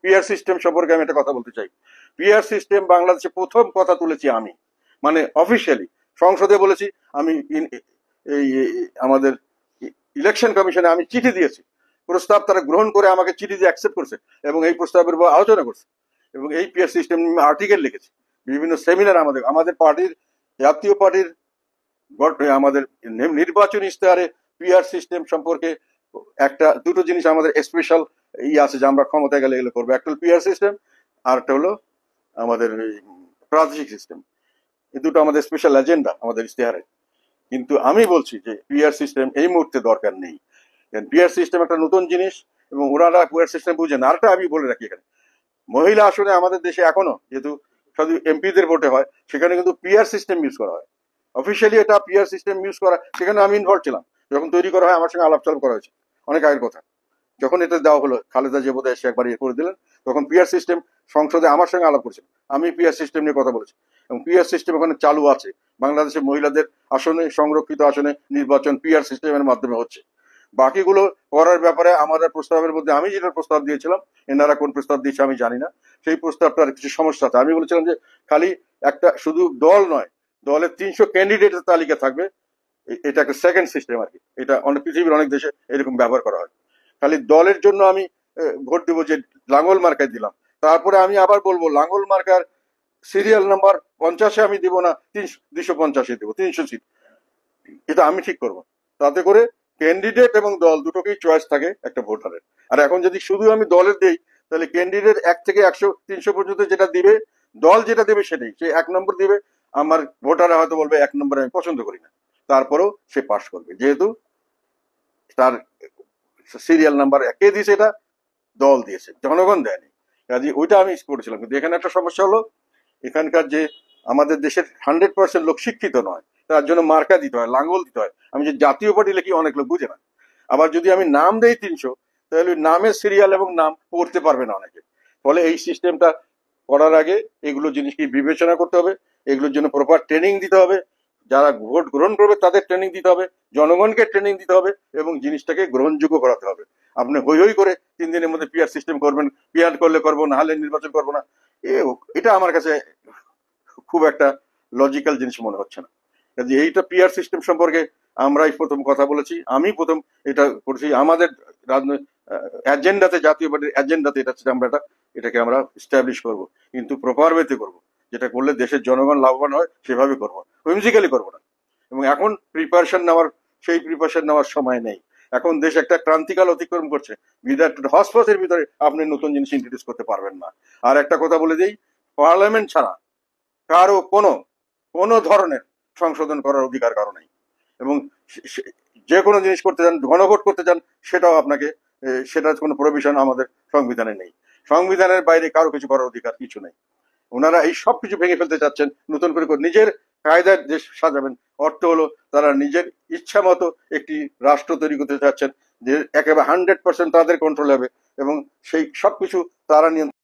PR system সম্পর্কে আমি একটা কথা বলতে চাই। পিআর সিস্টেম বাংলাদেশে প্রথম কথা তুলেছি আমি, মানে অফিসিয়ালি সংসদে বলেছি আমি। এই আমাদের ইলেকশন কমিশনে আমি চিঠি দিয়েছি, প্রস্তাব তারা গ্রহণ করে আমাকে চিঠি দিয়ে অ্যাকসেপ্ট করছে এবং এই প্রস্তাবের উপর আলোচনা করছে এবং এই পিআর সিস্টেম আর্টিকেল লিখেছি, বিভিন্ন সেমিনার আমাদের আমাদের পার্টির জাতীয় পার্টির আমাদের নির্বাচনী ইশতেহারে পিআর সিস্টেম সম্পর্কে একটা দুটো জিনিস আমাদের স্পেশাল আছে যে আমরা ক্ষমতায় গেলে এগুলো করবো। একটা হলো পিআর সিস্টেম, আর একটা হলো আমাদের প্রাদেশিক সিস্টেম। এই দুটো আমাদের স্পেশাল এজেন্ডা আমাদের ইশতেহারে। কিন্তু আমি বলছি যে পিআর সিস্টেম এই মুহূর্তে দরকার নেই। পিআর সিস্টেম একটা নতুন জিনিস এবং ওনারা পিআর সিস্টেম বুঝেন। আরেকটা আমি বলে রাখি, এখানে মহিলা আসনে আমাদের দেশে এখনো যেহেতু শুধু এমপিদের ভোটে হয়, সেখানে কিন্তু পিআর সিস্টেম ইউজ করা হয়। অফিসিয়ালি এটা পিআর সিস্টেম ইউজ করা, সেখানে আমি ইনভলভ ছিলাম যখন তৈরি করা হয়, আমার সঙ্গে আলাপ করা হয়েছে অনেক আগের কথা। যখন এটা দেওয়া হলো, খালেদা জিয়া বোধহয় এসে একবার করে দিলেন, তখন পিআর সিস্টেম সংসদে আমার সঙ্গে আলাপ করেছিল, আমি পিআর সিস্টেম নিয়ে কথা বলেছি এবং পিআর সিস্টেম ওখানে চালু আছে। বাংলাদেশের মহিলাদের আসনে, সংরক্ষিত আসনে নির্বাচন পিআর সিস্টেমের মাধ্যমে হচ্ছে। বাকিগুলো করার ব্যাপারে আমাদের প্রস্তাবের মধ্যে আমি যেটা প্রস্তাব দিয়েছিলাম, এনারা কোন প্রস্তাব দিয়েছে আমি জানি না, সেই প্রস্তাবটার কিছু সমস্যা আছে। আমি বলেছিলাম যে খালি একটা শুধু দল নয়, দলের 300 ক্যান্ডিডেটের তালিকা থাকবে, এটা একটা সেকেন্ড সিস্টেম আর কি। এটা অনেক পৃথিবীর অনেক দেশে এরকম ব্যবহার করা হয়। খালি দলের জন্য আমি ভোট দেবো, যে লাঙ্গল মার্কায় দিলাম, তারপরে আমি আবার বলবো লাঙ্গল মার্কার সিরিয়াল নাম্বার 50-এ আমি দিব না 250-এ দেবো, 300 সিট, এটা আমি ঠিক করবো। তাতে করে ক্যান্ডিডেট এবং দল দুটোকেই চয়েস থাকে একটা ভোটারের। আর এখন যদি শুধু আমি দলের দেই, তাহলে ক্যান্ডিডেট 1 থেকে 100-300 পর্যন্ত যেটা দিবে, দল যেটা দেবে সেটাই, সে 1 নম্বর দিবে। আমার ভোটাররা হয়তো বলবে 1 নম্বর আমি পছন্দ করি না, তারপরেও সে পাশ করবে, যেহেতু তার সিরিয়াল নাম্বার কে দিয়েছে, এটা দল দিয়েছে, জনগণ দেয়নি। কাজে ওইটা আমি করেছিলাম। কিন্তু এখানে একটা সমস্যা হলো, এখানকার যে আমাদের দেশের 100% লোক শিক্ষিত নয়, তার জন্য মার্কা দিতে হয়, লাঙ্গল দিতে হয়। আমি যে জাতীয় পার্টি লিখি, অনেক লোক বুঝে না। আবার যদি আমি নাম দেই 300, তাহলে নামের সিরিয়াল এবং নাম পড়তে পারবে না অনেকে। ফলে এই সিস্টেমটা করার আগে এগুলো জিনিসকে বিবেচনা করতে হবে, এগুলোর জন্য প্রপার ট্রেনিং দিতে হবে, যারা ভোট গ্রহণ করবে তাদের ট্রেনিং দিতে হবে, জনগণকে ট্রেনিং দিতে হবে এবং জিনিসটাকে গ্রহণযোগ্য করাতে হবে। আপনি হই হই করে 3 দিনের মধ্যে পিআর সিস্টেম করবেন, পিআর করলে করবো, না হলে নির্বাচন করবো না, এটা আমার কাছে খুব একটা লজিক্যাল জিনিস মনে হচ্ছে না। কাজে এইটা পিআর সিস্টেম সম্পর্কে আমরাই প্রথম কথা বলেছি, আমি প্রথম এটা করেছি আমাদের রাজনৈতিক এজেন্ডাতে, জাতীয় পার্টির এজেন্ডাতে এটা আমরা এটাকে আমরা এস্টাবলিশ করবো, কিন্তু প্রপার ওয়েতে করবো, যেটা করলে দেশের জনগণ লাভবান হয় সেভাবে করবো, হুইমজিক্যালি করবো না। এবং এখন সেই প্রিপারেশন নেওয়ার সময় নেই। এখন দেশ একটা ক্রান্তিকাল অতিক্রম করছে, হসপসের ভিতরে আপনি নতুন জিনিস ইন্ট্রোডিউস করতে পারবেন না। আর একটা কথা বলে দিই, পার্লামেন্ট ছাড়া কারো কোনো ধরনের সংশোধন করার অধিকার কারো নেই। এবং যে কোনো জিনিস করতে চান, গণভোট করতে চান, সেটাও আপনাকে, সেটার কোনো প্রভিশন আমাদের সংবিধানে নেই। সংবিধানের বাইরে কারো কিছু করার অধিকার কিছু নেই। ওনারা এই সব কিছু ভেঙে ফেলতে চাচ্ছেন, নতুন করে নিজের কায়দার দেশ সাজাবেন। অর্থ হলো তারা নিজের ইচ্ছা মতো একটি রাষ্ট্র তৈরি করতে চাচ্ছেন, যে একেবারে 100% তাদের কন্ট্রোল হবে এবং সেই সবকিছু তারা নিয়ন্ত্রণ